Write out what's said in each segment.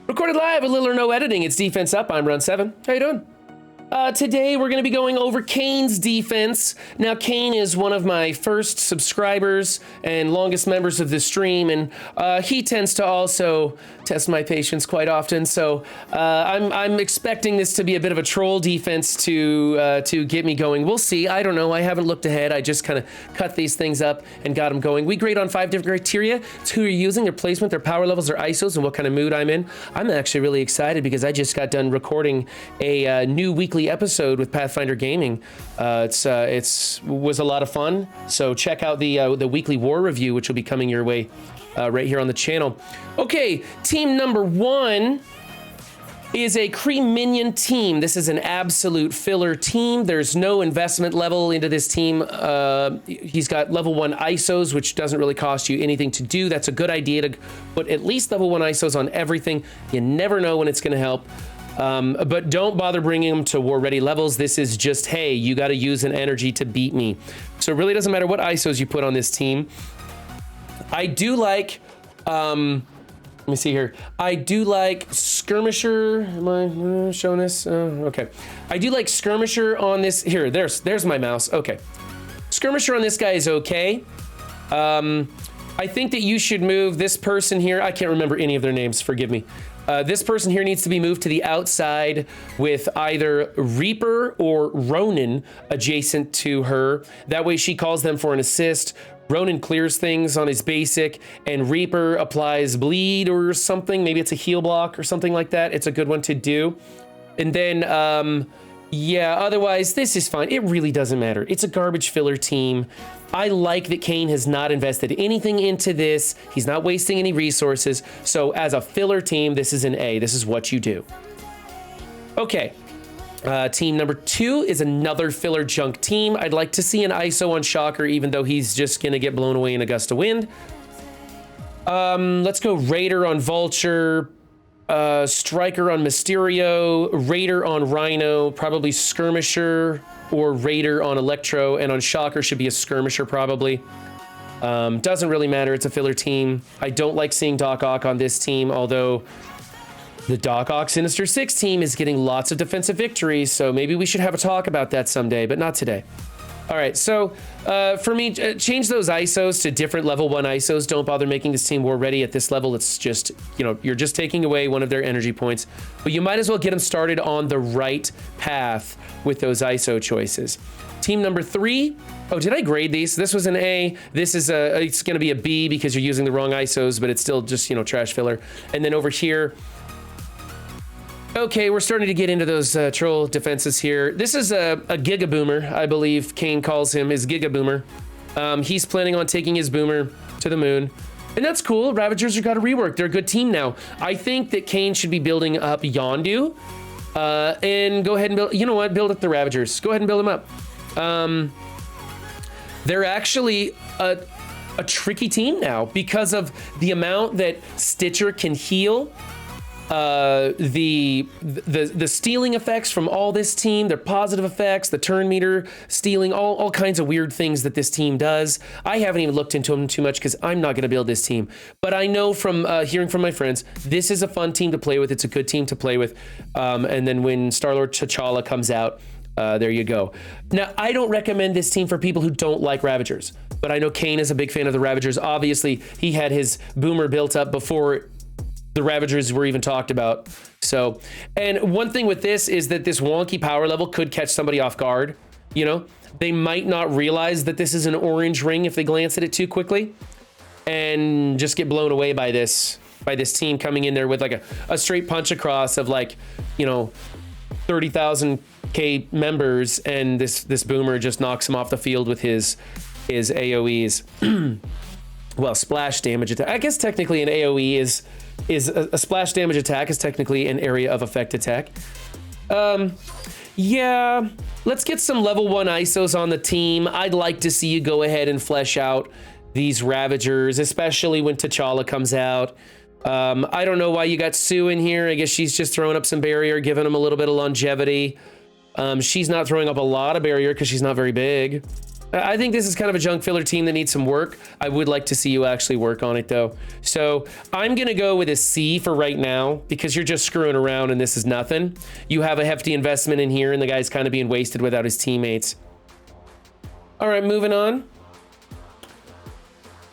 Recorded live with little or no editing. It's Defense Up. I'm Run 7. How you doing? Today we're going to be going over Kane's defense. Now, Kane is one of my first subscribers and longest members of the stream, and he tends to also test my patience quite often. So I'm expecting this to be a bit of a troll defense to get me going. We'll see. I don't know. I haven't looked ahead. I just kind of cut these things up and got them going. We grade on 5 different criteria. It's who you're using, their placement, their power levels, their ISOs, and what kind of mood I'm in. I'm actually really excited because I just got done recording a new weekly episode with Pathfinder Gaming. It's was a lot of fun. So check out the weekly war review, which will be coming your way right here on the channel. Okay, team number 1 is a Kree minion team. This is an absolute filler team. There's no investment level into this team. He's got level 1 ISOs, which doesn't really cost you anything to do. That's a good idea to put at least level 1 ISOs on everything. You never know when it's going to help. But don't bother bringing them to war ready levels. This is just, hey, you got to use an energy to beat me. So it really doesn't matter what ISOs you put on this team. I do like, let me see here. I do like Skirmisher. Am I showing this? Okay. I do like Skirmisher on this. Here, there's my mouse. Okay. Skirmisher on this guy is okay. I think that you should move this person here. I can't remember any of their names. Forgive me. This person here needs to be moved to the outside with either Reaper or Ronin adjacent to her. That way she calls them for an assist. Ronin clears things on his basic, and Reaper applies bleed or something. Maybe it's a heal block or something like that. It's a good one to do. And then, yeah, otherwise, this is fine. It really doesn't matter. It's a garbage filler team. I like that Kane has not invested anything into this. He's not wasting any resources. So as a filler team, this is an A. This is what you do. Okay. Team number 2 is another filler junk team. I'd like to see an ISO on Shocker, even though he's just going to get blown away in a gust of wind. Let's go Raider on Vulture. Striker on Mysterio, Raider on Rhino, probably Skirmisher or Raider on Electro, and on Shocker should be a Skirmisher probably. Doesn't really matter, it's a filler team. I don't like seeing Doc Ock on this team, although the Doc Ock Sinister 6 team is getting lots of defensive victories, so maybe we should have a talk about that someday, but not today. All right, so for me, change those ISOs to different level 1 ISOs. Don't bother making this team war ready at this level. It's just, you know, you're just taking away one of their energy points. But you might as well get them started on the right path with those ISO choices. Team number 3. Oh, did I grade these? This was an A. This is it's going to be a B because you're using the wrong ISOs, but it's still just, you know, trash filler. And then over here, okay, we're starting to get into those troll defenses here. This is a Gigga Boomer, I believe Kane calls him, his Gigga Boomer. He's planning on taking his Boomer to the moon. And that's cool. Ravagers have got a rework. They're a good team now. I think that Kane should be building up Yondu. And go ahead and build, you know what? Build up the Ravagers. Go ahead and build them up. They're actually a tricky team now because of the amount that Stitcher can heal. The stealing effects from all this team, their positive effects, the turn meter stealing, all kinds of weird things that this team does. I haven't even looked into them too much because I'm not going to build this team. But I know from hearing from my friends, this is a fun team to play with. It's a good team to play with. And then when Star-Lord T'Challa comes out, there you go. Now, I don't recommend this team for people who don't like Ravagers. But I know Kane is a big fan of the Ravagers. Obviously, he had his Boomer built up before the Ravagers were even talked about. So, and one thing with this is that this wonky power level could catch somebody off guard. You know, they might not realize that this is an orange ring if they glance at it too quickly and just get blown away by this team coming in there with like a straight punch across of like, you know, 30,000K members, and this Boomer just knocks him off the field with his AoEs. Well, splash damage attack. I guess technically an AoE is a splash damage attack is technically an area of effect attack. Yeah, let's get some level 1 ISOs on the team. I'd like to see you go ahead and flesh out these Ravagers, especially when T'Challa comes out. I don't know why you got Sue in here. I guess she's just throwing up some barrier, giving him a little bit of longevity. She's not throwing up a lot of barrier because she's not very big. I think this is kind of a junk filler team that needs some work. I would like to see you actually work on it though. So I'm gonna go with a C for right now because you're just screwing around and this is nothing. You have a hefty investment in here and the guy's kind of being wasted without his teammates. All right, moving on.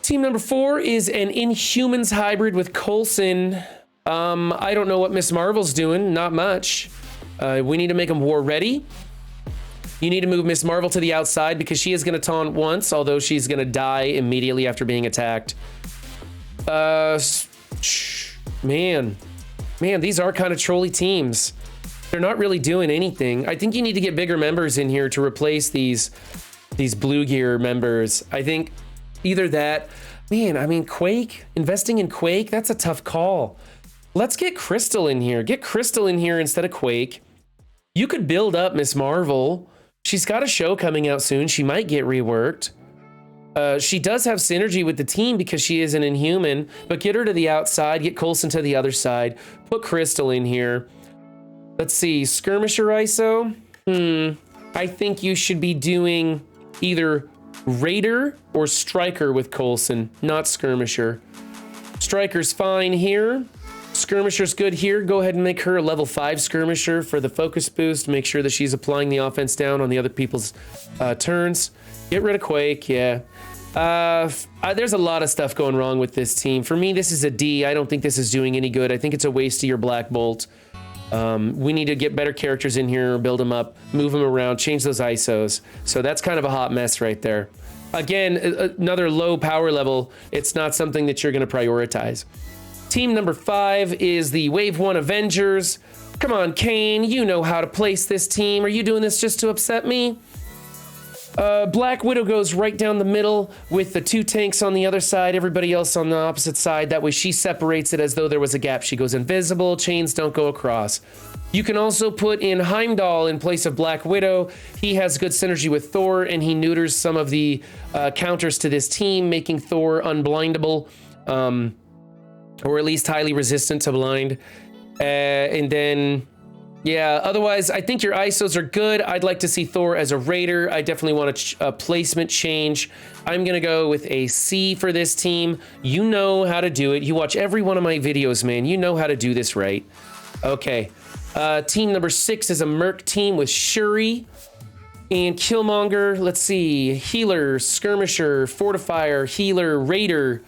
Team number 4 is an Inhumans hybrid with Coulson. I don't know what Miss Marvel's doing, not much. We need to make them war ready. You need to move Miss Marvel to the outside because she is going to taunt once, although she's going to die immediately after being attacked. Man, these are kind of trolly teams. They're not really doing anything. I think you need to get bigger members in here to replace these blue gear members. I think either that, man, I mean, Quake, investing in Quake, that's a tough call. Let's get Crystal in here. Get Crystal in here instead of Quake. You could build up Miss Marvel. She's got a show coming out soon. She might get reworked. She does have synergy with the team because she is an Inhuman, but get her to the outside, get Coulson to the other side, put Crystal in here. Let's see, Skirmisher ISO? I think you should be doing either Raider or Striker with Coulson, not Skirmisher. Striker's fine here. Skirmisher's good here. Go ahead and make her a level 5 Skirmisher for the focus boost. Make sure that she's applying the offense down on the other people's turns. Get rid of Quake, yeah. There's a lot of stuff going wrong with this team. For me, this is a D. I don't think this is doing any good. I think it's a waste of your Black Bolt. We need to get better characters in here, build them up, move them around, change those ISOs. So that's kind of a hot mess right there. Again, another low power level. It's not something that you're going to prioritize. Team number 5 is the Wave 1 Avengers. Come on, Kane, you know how to place this team. Are you doing this just to upset me? Black Widow goes right down the middle with the 2 tanks on the other side, everybody else on the opposite side. That way she separates it as though there was a gap. She goes invisible, chains don't go across. You can also put in Heimdall in place of Black Widow. He has good synergy with Thor, and he neuters some of the counters to this team, making Thor unblindable. Or at least highly resistant to blind. And then, yeah, otherwise, I think your ISOs are good. I'd like to see Thor as a Raider. I definitely want a placement change. I'm going to go with a C for this team. You know how to do it. You watch every one of my videos, man. You know how to do this right. Okay. Team number 6 is a Merc team with Shuri and Killmonger. Let's see. Healer, Skirmisher, Fortifier, Healer, Raider.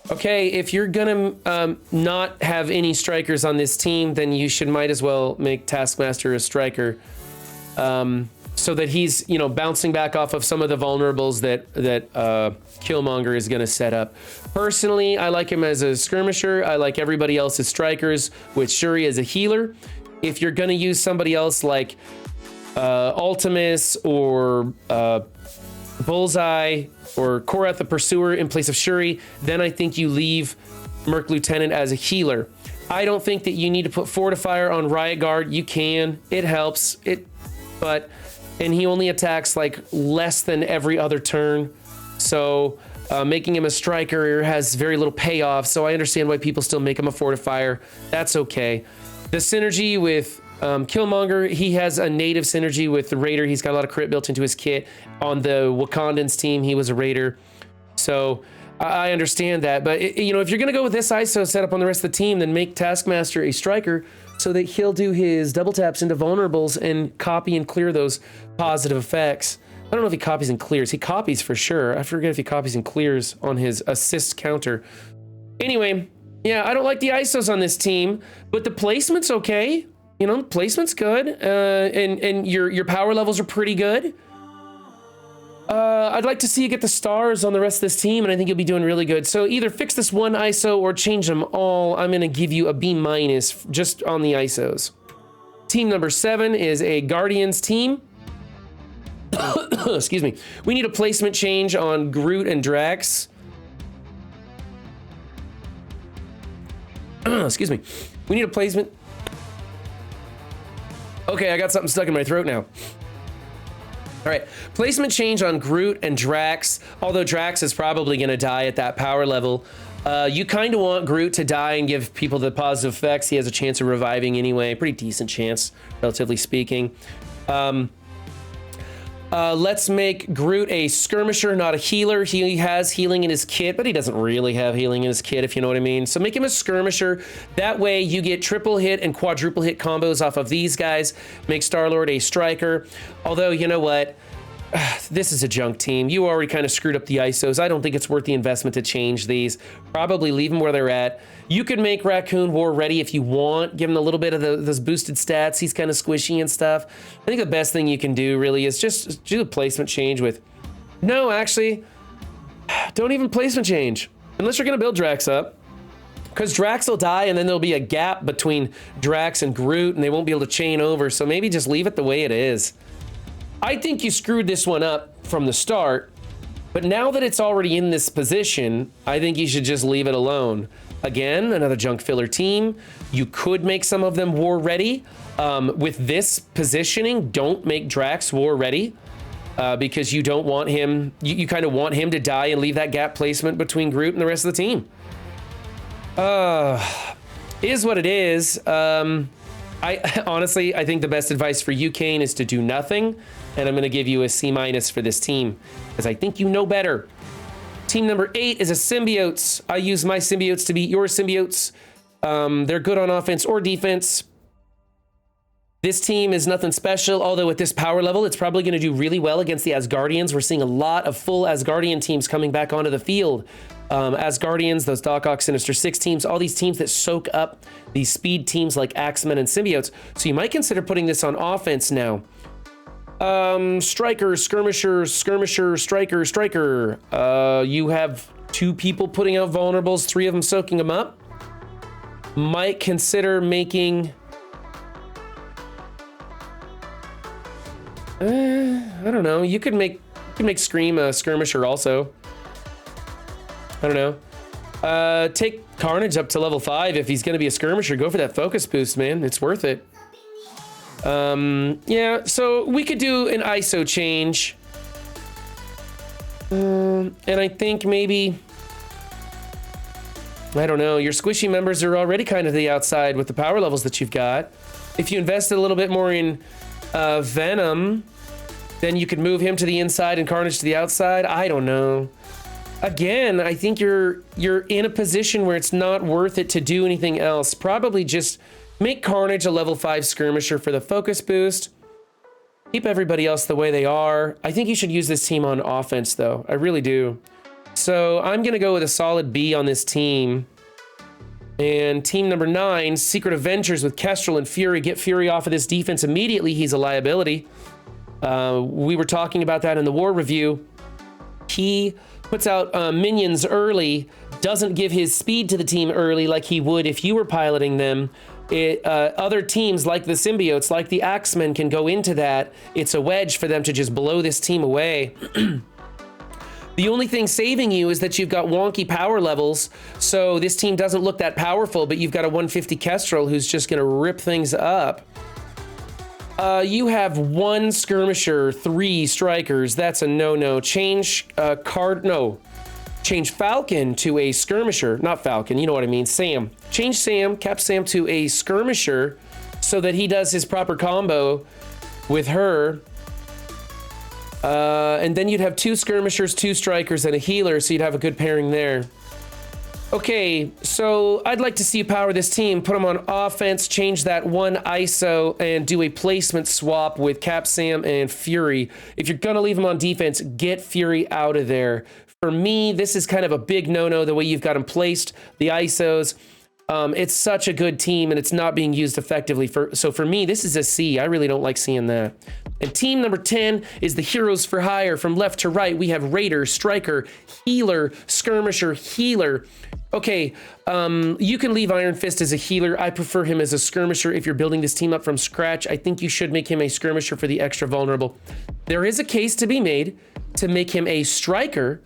Okay, if you're gonna not have any strikers on this team, then you might as well make Taskmaster a striker, so that he's, you know, bouncing back off of some of the vulnerables that Killmonger is gonna set up. Personally, I like him as a skirmisher. I like everybody else as strikers, with Shuri as a healer. If you're gonna use somebody else like Ultimus or Bullseye or Korath the Pursuer in place of Shuri, then I think you leave Merc Lieutenant as a healer. I don't think that you need to put Fortifier on Riot Guard. You can, it helps, and he only attacks like less than every other turn. So making him a striker has very little payoff. So I understand why people still make him a Fortifier. That's okay. The synergy with Killmonger, he has a native synergy with the Raider. He's got a lot of crit built into his kit. On the Wakandans team, he was a Raider. So I understand that. But, you know, if you're going to go with this ISO setup on the rest of the team, then make Taskmaster a striker so that he'll do his double taps into vulnerables and copy and clear those positive effects. I don't know if he copies and clears. He copies for sure. I forget if he copies and clears on his assist counter. Anyway, yeah, I don't like the ISOs on this team, but the placement's okay. You know, placement's good, and your power levels are pretty good. I'd like to see you get the stars on the rest of this team, and I think you'll be doing really good. So either fix this one ISO or change them all. I'm going to give you a B- just on the ISOs. Team number 7 is a Guardians team. Excuse me. We need a placement change on Groot and Drax. Excuse me. We need a placement. Okay, I got something stuck in my throat now. All right, placement change on Groot and Drax, although Drax is probably going to die at that power level. You kind of want Groot to die and give people the positive effects. He has a chance of reviving anyway, pretty decent chance, relatively speaking. Let's make Groot a skirmisher, not a healer. He has healing in his kit, but he doesn't really have healing in his kit, if you know what I mean. So make him a skirmisher. That way you get triple hit and quadruple hit combos off of these guys. Make Star-Lord a striker. Although, you know what? This is a junk team. You already kind of screwed up the ISOs. I don't think it's worth the investment to change these. Probably leave them where they're at. You could make Raccoon War ready if you want. Give him a little bit of those boosted stats. He's kind of squishy and stuff. I think the best thing you can do really is just do a placement change with... No, actually, don't even placement change. Unless you're going to build Drax up. Because Drax will die and then there'll be a gap between Drax and Groot and they won't be able to chain over. So maybe just leave it the way it is. I think you screwed this one up from the start, but now that it's already in this position, I think you should just leave it alone. Again, another junk filler team. You could make some of them war ready. With this positioning, don't make Drax war ready because you don't want him, you kind of want him to die and leave that gap placement between Groot and the rest of the team. Is what it is. I honestly, I think the best advice for you, Kane, is to do nothing. And I'm going to give you a C- for this team because I think you know better. Team number 8 is a Symbiotes. I use my Symbiotes to beat your Symbiotes. They're good on offense or defense. This team is nothing special, although at this power level, it's probably going to do really well against the Asgardians. We're seeing a lot of full Asgardian teams coming back onto the field. Asgardians, those Doc Ock, Sinister Six teams, all these teams that soak up these speed teams like Axemen and Symbiotes. So you might consider putting this on offense now. Striker, skirmisher, striker. You have 2 people putting out vulnerables, 3 of them soaking them up. Might consider making... I don't know. You could make Scream a skirmisher also. I don't know. Take Carnage up to level 5 if he's going to be a skirmisher. Go for that focus boost, man. It's worth it. Yeah, so we could do an ISO change. And I think maybe... I don't know. Your squishy members are already kind of the outside with the power levels that you've got. If you invested a little bit more in Venom, then you could move him to the inside and Carnage to the outside. I don't know. Again, I think you're in a position where it's not worth it to do anything else. Probably just make Carnage a level 5 skirmisher for the focus boost. Keep everybody else the way they are. I think you should use this team on offense, though. I really do. So I'm going to go with a solid B on this team. And team number 9, Secret Avengers with Kestrel and Fury. Get Fury off of this defense immediately. He's a liability. We were talking about that in the war review. He puts out minions early, doesn't give his speed to the team early like he would if you were piloting them. Other teams like the Symbiotes, like the Axemen, can go into that. It's a wedge for them to just blow this team away. The only thing saving you is that you've got wonky power levels, so this team doesn't look that powerful, but you've got a 150 Kestrel who's just going to rip things up. You have 1 skirmisher, 3 strikers. That's a no-no. Change change Falcon to a skirmisher. Not Falcon, you know what I mean. Sam. Change Sam, Cap Sam to a skirmisher so that he does his proper combo with her. And then you'd have 2 skirmishers, 2 strikers, and a healer, so you'd have a good pairing there. Okay, so I'd like to see you power this team, put them on offense, change that 1 ISO, and do a placement swap with Cap Sam and Fury. If you're gonna leave them on defense, get Fury out of there. For me, this is kind of a big no-no, the way you've got them placed, the ISOs. It's such a good team, and it's not being used effectively. So for me, this is a C. I really don't like seeing that. And team number 10 is the Heroes for Hire. From left to right, we have Raider, Striker, Healer, Skirmisher, Healer. Okay, you can leave Iron Fist as a healer. I prefer him as a skirmisher. If you're building this team up from scratch, I think you should make him a skirmisher for the extra vulnerable. There is a case to be made to make him a striker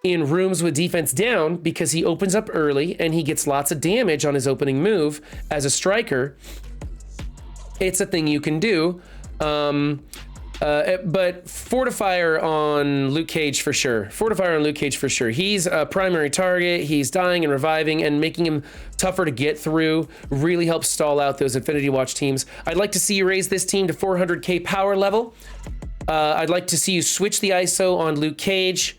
in rooms with defense down because he opens up early and he gets lots of damage on his opening move as a striker. It's a thing you can do. But Fortifier on Luke Cage for sure. Fortifier on Luke Cage for sure. He's a primary target. He's dying and reviving, and making him tougher to get through really helps stall out those Infinity Watch teams. I'd like to see you raise this team to 400k power level. I'd like to see you switch the ISO on Luke Cage,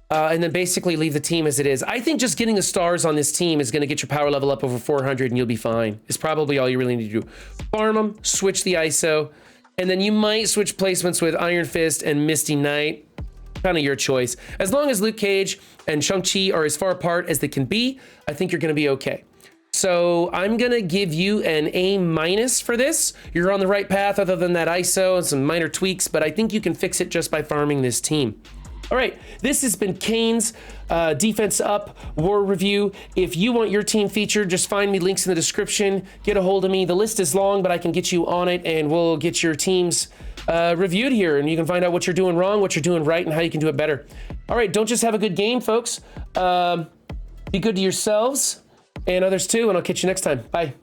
and then basically leave the team as it is. I think just getting the stars on this team is going to get your power level up over 400 and you'll be fine. It's probably all you really need to do. Farm them, switch the ISO, and then you might switch placements with Iron Fist and Misty Knight. Kind of your choice. As long as Luke Cage and Shang-Chi are as far apart as they can be, I think you're going to be okay. So I'm going to give you an A- for this. You're on the right path other than that ISO and some minor tweaks, but I think you can fix it just by farming this team. All right, this has been Kane's Defense Up War Review. If you want your team featured, just find me, links in the description. Get a hold of me. The list is long, but I can get you on it, and we'll get your teams reviewed here, and you can find out what you're doing wrong, what you're doing right, and how you can do it better. All right, don't just have a good game, folks. Be good to yourselves and others too, and I'll catch you next time. Bye.